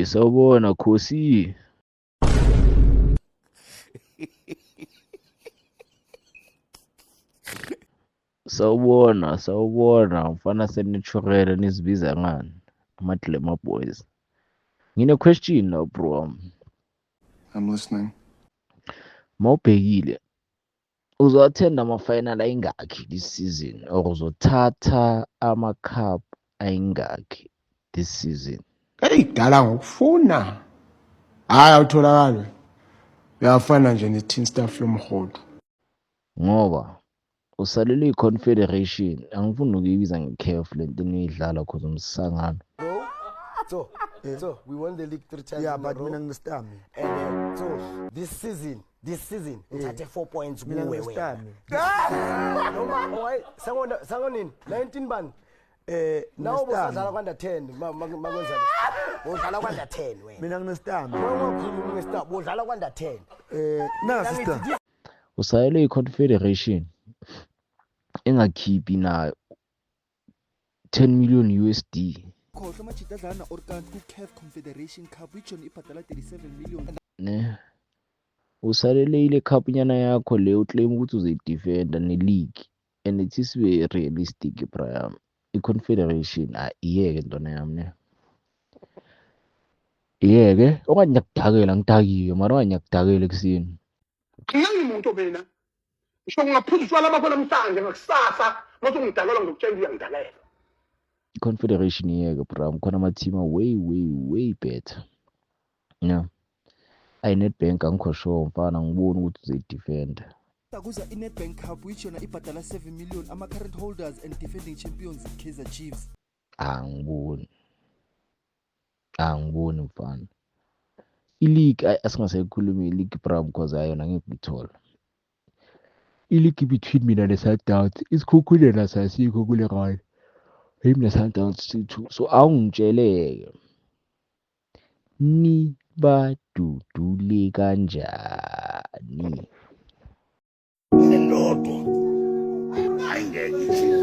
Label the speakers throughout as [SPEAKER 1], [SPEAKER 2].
[SPEAKER 1] sawubona Khosi. Sawubona mfana senitshorela nizibiza ngani? Ama-Glamour Boys. Ngine-question la bro wami.
[SPEAKER 2] I'm listening.
[SPEAKER 1] Mawubhekile, uzo-attend ama-final ayingakhi this season or uzothatha ama-cup ayingakhi this season?
[SPEAKER 2] Hey, dala ngokufuna. Hayi awutholakala. Uyafana nje ne-tin staff lomholo.
[SPEAKER 1] Ngoba usalele i-Confederation, angifuni ukuyibiza nge-CAF le nto eniyidlala cause umsangano.
[SPEAKER 3] So we won the league 3 times.
[SPEAKER 4] Yeah,
[SPEAKER 3] in a
[SPEAKER 4] but
[SPEAKER 3] row.
[SPEAKER 4] mina nginestam.
[SPEAKER 3] And so this season, uthathe 4 points
[SPEAKER 4] Mina
[SPEAKER 3] kuwe
[SPEAKER 4] nginestam.
[SPEAKER 3] wena. Noma why sangonini 19 ban. Now bosadlala kwanda 10 makwenza le. Bodlala kwanda 10 wena.
[SPEAKER 4] Mina nginestam.
[SPEAKER 3] Ngokukhuluma ngestop bodlala kwanda 10.
[SPEAKER 4] Nasi sister.
[SPEAKER 1] Usalele i-Confederation engakhiphi nayo 10 million USD.
[SPEAKER 5] khohlwa amajitazana or kanti ku-CAF Confederation Cup ijona ibhadala 37 million.
[SPEAKER 1] Ne, usalele ile cup nyana yakho le uclaim ukuthi uzoyidefenda ne-league and ithi sibe realistic Brian. I-Confederation iyeke ntwana yami ne. Iyeke okanye ngiyakudakela ngidakiwe mara okanye ngiyakudakela ekuseni.
[SPEAKER 6] Ngingangimuntu mina ngisho ngingaphuza utshwala bakho namhlanje ngakusasa mase ungidakela ngokutshela uyangidalela.
[SPEAKER 1] I-Confederation iyeke bro, khona ama-team way better. Yeah. Ayi-Nedbank angikho sure mfana ngiboni ukuthi uzoyidefenda.
[SPEAKER 5] Kuza i-Nedbank Cup ijona ibhadala 7 million ama-current holders and defending champions Kaizer Chiefs.
[SPEAKER 1] Angiboni mfana. I-league asingasayikhulumi i-league bro because ayona ngeke ngithola. I-league between mina ne-Sundowns isikhukhule naso asikho kule ride. Hey mina Sundowns 2-2 so awungitsheleke ni badudule kanjani?
[SPEAKER 6] Lelodwa ayingeke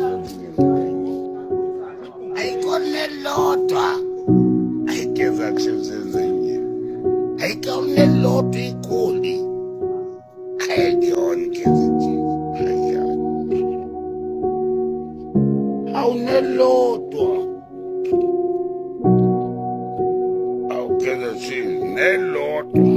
[SPEAKER 6] ayikone lodwa ayigeza kusebenzenye ayikone lodwa igoli ayiyona kezithi awunelodwa awugeza nelodwa.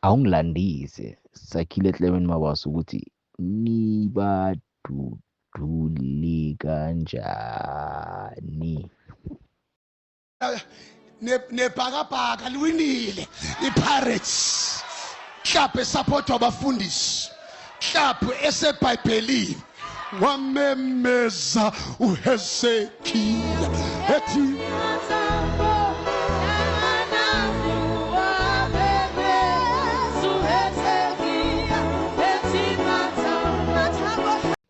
[SPEAKER 1] Awungilandise sakhile Clement Mabaso ukuthi nibadudule kanjani?
[SPEAKER 6] Nebhakabhaka liwinile iPirates mhlaphe support wabafundisi mhlaphe esebhayibhelini wamemeza uHezekiya ethi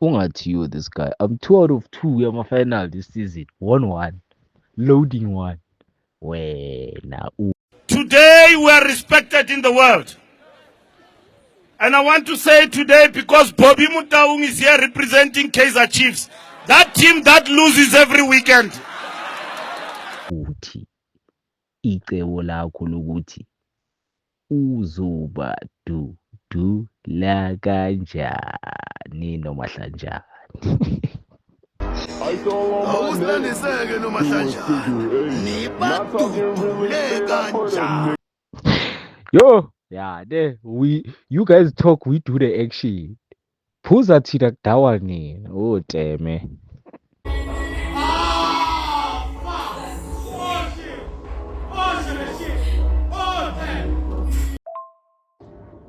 [SPEAKER 1] Ungathiyo this guy. I'm 2 out of 2 yama-final this season. 1-1. Loading 1. Wena
[SPEAKER 7] Today we are respected in the world. And I want to say today, because Bobby Motaung is here representing Kaizer Chiefs, that team that loses every weekend.
[SPEAKER 1] uthi icebo lakho lokuthi uzobadudula kanjani noMahlanjana.
[SPEAKER 6] awusilaniseke noMahlanjana nibadudule kanjani.
[SPEAKER 1] Yo, yeah, there you guys talk, we do the action. Phuza thina kudawa nina. Oh teme.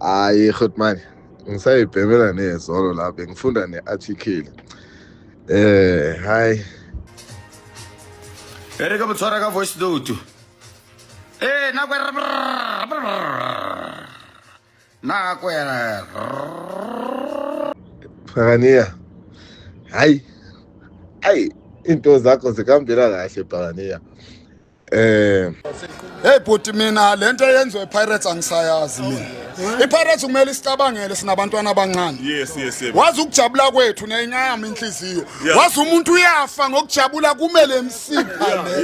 [SPEAKER 8] Hayi goed man, ngisayibhemela nezolo lapha ngifunda nearticle. Hayi.
[SPEAKER 6] Ereka motshwara ka voice note. Nakwera.
[SPEAKER 8] Phakaniya. Hayi. Into zakho zikambela kahle Phakaniya.
[SPEAKER 9] Hey bhuti mina lento yenziwe Pirates angisayazi mina. iPirates kumele isicabangele sinabantwana abancane.
[SPEAKER 10] Yes.
[SPEAKER 9] Wazi ukujabula kwethu nenyama inhliziyo. Wazi umuntu uyafa ngokujabula kumele emsipha le.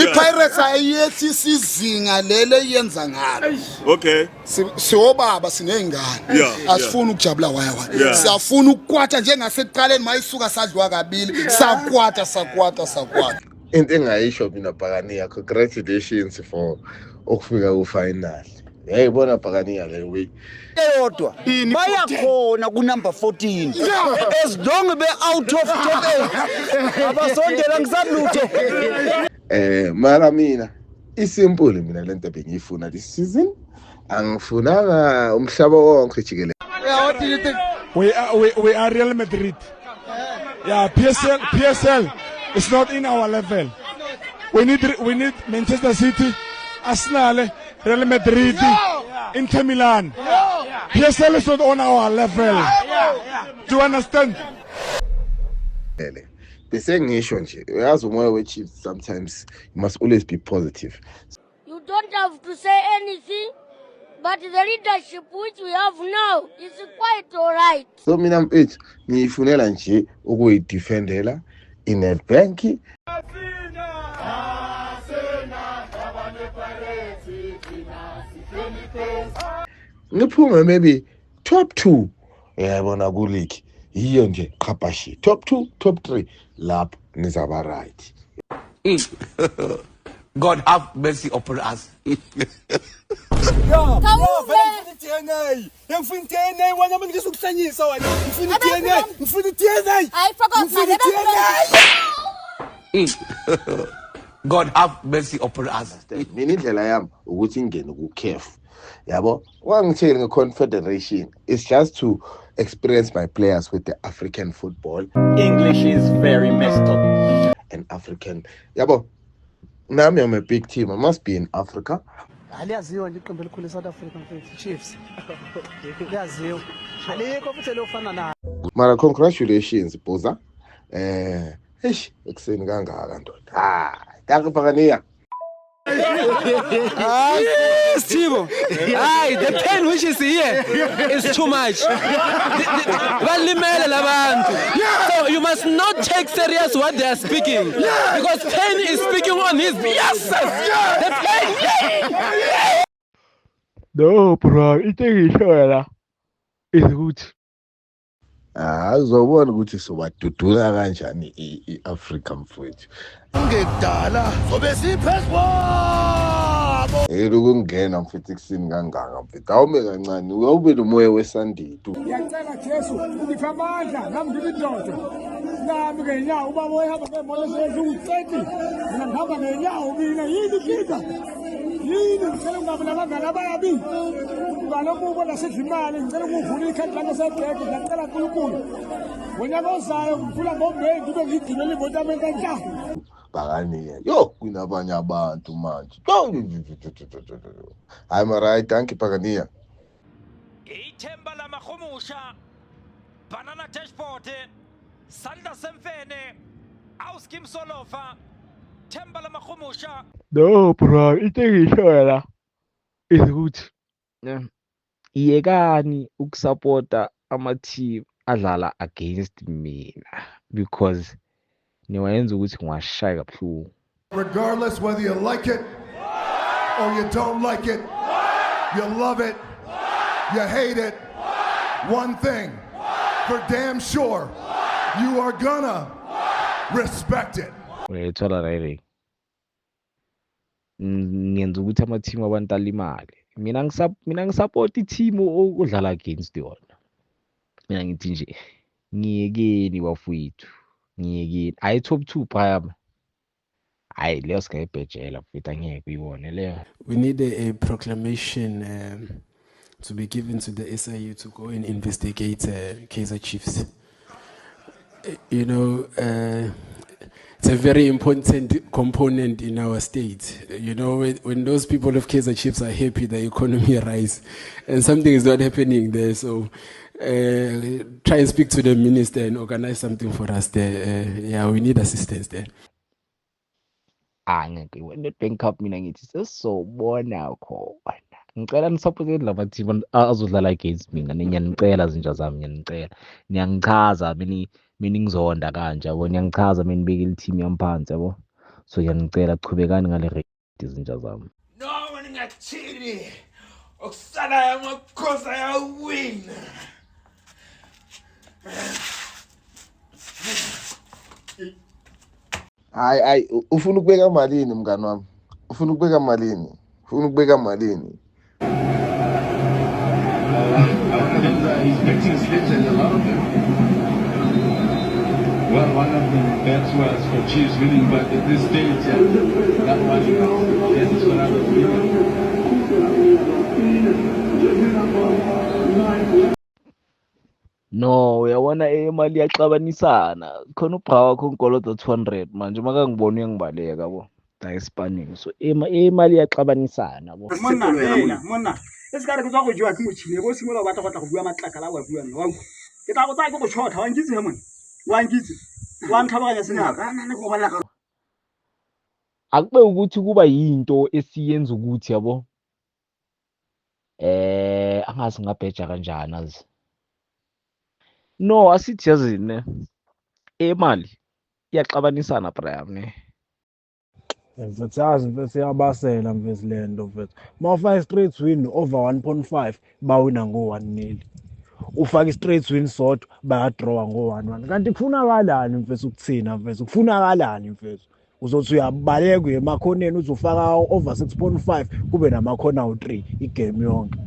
[SPEAKER 9] iPirates ayiyethi sizinga lele yenza ngalo.
[SPEAKER 10] Okay.
[SPEAKER 9] Siobaba sinezingane. Asifuni ukujabula waya. Siyafuna ukukwatha njengasekuqaleni mayisuka sadliwa kabili. Sakwata.
[SPEAKER 8] Into engayisho mina Bhakaniya, congratulations for ukufika ku-final. Yayibona Bhakaniya le way.
[SPEAKER 11] Eyodwa bayakhona ku number 14 as long be out of top 8 abasondela ngisalutho.
[SPEAKER 8] Mara mina isimple mina lento bengiyifuna this season. Angifunanga umhlaba wonke jikelele.
[SPEAKER 6] What do you think? We are Real Madrid. Yeah, PSL is not in our level. We need Manchester City, Arsenal, Real Madrid, Inter Milan. PSL is not on our level. Do you understand?
[SPEAKER 8] Bese ngisho nje uyazi umoya we-Chiefs sometimes you must always be positive.
[SPEAKER 12] You don't have to say anything, but the leadership which we have now is quite all right.
[SPEAKER 8] So mina mfethu ngiyifunela nje ukuyidefendela iNedbank. Ngiphume maybe top 2 yabona ku league yiyo nje qhapashi top 2 top 3 lapho nizaba right.
[SPEAKER 13] God have mercy upon us. God have mercy upon us.
[SPEAKER 8] Mina indlela yami ukuthi ingene ku CAF. Yabo wangithela ngeConfederation it's just to experience my players with the African football.
[SPEAKER 11] English is very messed up.
[SPEAKER 8] And African. Yabo nami I'm a big team. I must be in Africa.
[SPEAKER 3] Aliyaziwa nje iqembu elikhulu eSouth Africa mfethu Chiefs. Liyaziwa. Alikho futhi elofana nayo.
[SPEAKER 8] Mara congratulations Boza. Ekseni kangaka ndoda. Danke Bhakaniya.
[SPEAKER 14] Yes, Tibo. The pain which is here is too much. So you must not take serious what they are speaking. Because pain is speaking on his yes. The pain.
[SPEAKER 1] No, bro. Itekisho is good.
[SPEAKER 8] Uzobona ukuthi sowadudula kanjani iAfrica mfowethu.
[SPEAKER 3] Ngekudala sobe siphezwabo.
[SPEAKER 8] Ukungena mfethu ekusini kangaka mfethu. Awume kancane uyawube nomoya weSunday tu.
[SPEAKER 6] Ngiyacela Jesu ungipha amandla nami ngibindodo. Nami ngenyawo ubaba ohamba ngemoto sezu30. Mina ngihamba ngenyawo mina yini kika. Yini ngicela ungabe nabangani ababi. Ngalokho ubona sedimali ngicela ukuvula ikhadi lami sebheke ngicela uNkulunkulu. Wonyaka ozayo ngifuna ngoMeyi ngibe ngigcinele imoto yami kanjani.
[SPEAKER 8] Bhakaniya. Yo kunabanye abantu manje. I'm right, thank you Bhakaniya.
[SPEAKER 15] Ithemba lamahumusha. Banana dashboard. Sandla semfene. Auskim solofa. Themba lamahumusha.
[SPEAKER 1] No, bro. Itekisho is good. Iyekani ukusupporta ama-team adlala against mina because niwayenza ukuthi ngiwashaya kabuhlungu.
[SPEAKER 16] Regardless whether you like it or you don't like it, you love it, you hate it, one thing for damn sure, you are gonna respect it.
[SPEAKER 1] Uyayithola right. Ngenza ukuthi ama-team abantu alimale. Mina ngisupport i-team odlala against yona. Mina ngithi nje ngiyekeni bafowethu. Ngiyekeni. Ayi top 2 phaya. Hayi leyo singayibhejela mfethu angeke uyibone leyo.
[SPEAKER 17] We need a proclamation to be given to the SIU to go and investigate Kaizer Chiefs. You know, it's a very important component in our state. You know, when those people of Kaizer Chiefs are happy, the economy rise, and something is not happening there. So try and speak to the minister and organize something for us there. Yeah, we need assistance there.
[SPEAKER 1] angeke Nedbank Cup mina ngithi sesobona khona. Ngicela nisupporte laba team azodlala against mina. Niyanicela zinja zami, ngiyanicela. Niyangichaza mina ngizonda kanje yabo. Niyangichaza mina nibeke i-team yami phansi yabo. So ngiyanicela chubekani ngale rate zinja zami.
[SPEAKER 10] Noma ningathini okusalayo amakhosi ayawina.
[SPEAKER 8] Hayi ufuna ukubeka malini mngani wami? Ufuna ukubeka malini? Ufuna ukubeka malini?
[SPEAKER 18] Well, one of them bets was for Chiefs winning, but at this stage, that one is for others winning.
[SPEAKER 1] No, uyabona imali iyaxabanisana. Khona ubra wakho ngikoloda 200 manje makangibona uyangibaleka yabo. Dayispanning. So imali iyaxabanisana yabo.
[SPEAKER 19] Monna. Esikare ke tswa go jwa ke motšhini go simola o batla go tla go bua matlakala wa bua nna wa ke tla go tsaya go tshotha wa ngitse he monna wa ngitse wa ntlhabaganya senyaka nna go bala
[SPEAKER 1] Akube ukuthi kuba yinto esiyenza ukuthi yabo angazi ngabheja kanjani azi. No, asithi yazini imali iyaxabanisana Brian ne.
[SPEAKER 6] Mfethazi mfethu iyabasela mfethu lento mfethu. Mawufaka straight win over 1.5 bawina ngo-1-0. Ufaka straight win sodwa bayadraw ngo-1-1. Kanti kufunakalani mfethu ukuthina mfethu? Kufunakalani mfethu? Uzothi uyabaleka emakhoneni uzofaka over 6.5 kube namakhona awu3 igame yonke.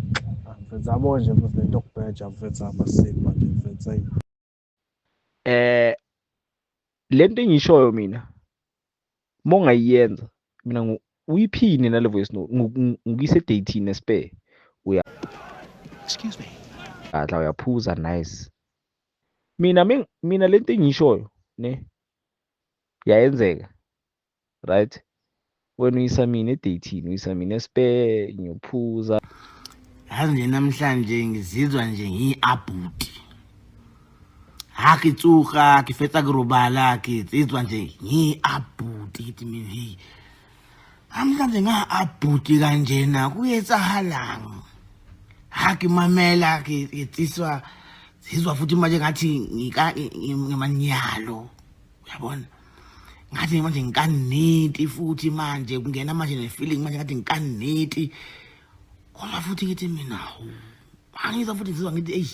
[SPEAKER 6] Mfethu yabo nje mfethu lento kubheja mfethu abaseli manje mfethu.
[SPEAKER 1] Lento engishoyo mina mongayenza mina uyiphini nale voice note ngikise date ne spare uya excuse me adla uyaphuza nice mina lento engishoyo ne yayenzeka right wena uyisamine date uyisamine spare ngiyophuza
[SPEAKER 3] yazi nje namhlanje ngizizwa nje ngiabhuti hakitsuga ke fetsa ke robala ke tsetswa nje ngiabhuti kithi mina hey amhlanje ngaabhuti kanjena kuyetsahalang hakimamela ke tsiswa sizwa futhi manje ngathi ngimanyalo uyabona ngathi manje ngikaneti futhi manje kungena manje ne feeling manje ngathi ngikaneti koma futhi kithi mina angizwa futhi sizwa ngithi hey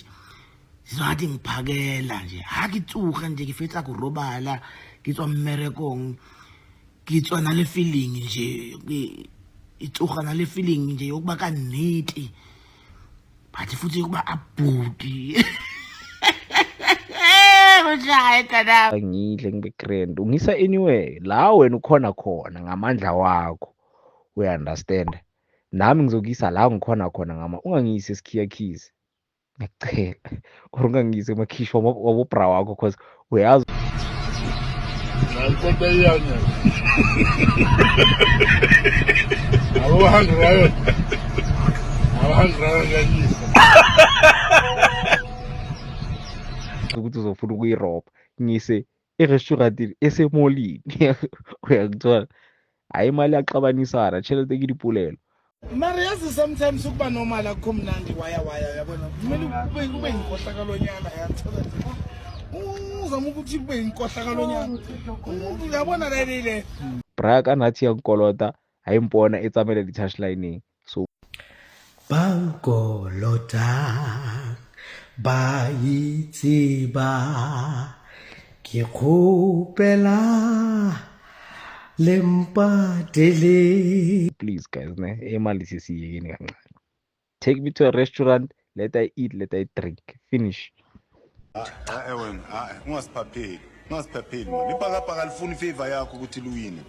[SPEAKER 3] sizwathi ngiphakela nje hakitsuga nje ke fetsa go robala kitswa mmerekong kitswa nale feeling nje itsuga nale feeling nje yokuba kaneti bathi futhi yokuba abhuti ngidle ngibe grand ungisa anywhere la wena ukhona khona ngamandla wakho we understand nami ngizokisa la ngikhona khona ngama ungangisi esikhiya khizi ngicela or ungangisi emakhisho wabo bra wakho cause uyazi
[SPEAKER 9] Nkonto iyanya awuhamba ngayo ngayisa
[SPEAKER 1] ukuthi uzofuna ukuyiroba ngise e-restaurant esemolini uyangithola hayi imali yaxabanisana tshela tekilipulelo
[SPEAKER 9] mara yazi sometimes ukuba normal akukho mnandi waya yabona kumele ube inkohlakalonyana yathola uzama ukuthi kube inkohlakalonyana uyabona lele
[SPEAKER 1] bra kanathi yankolota ayimbona etsamele di-touchline so
[SPEAKER 3] bankolota bayitsiba ke khopela lempatele
[SPEAKER 1] please guys ne imali sisiyekeni kancane take me to a restaurant let I eat let I drink finish
[SPEAKER 20] wena ungasiphapheli ipakapaka lifuna ifavor yakho ukuthi luwine.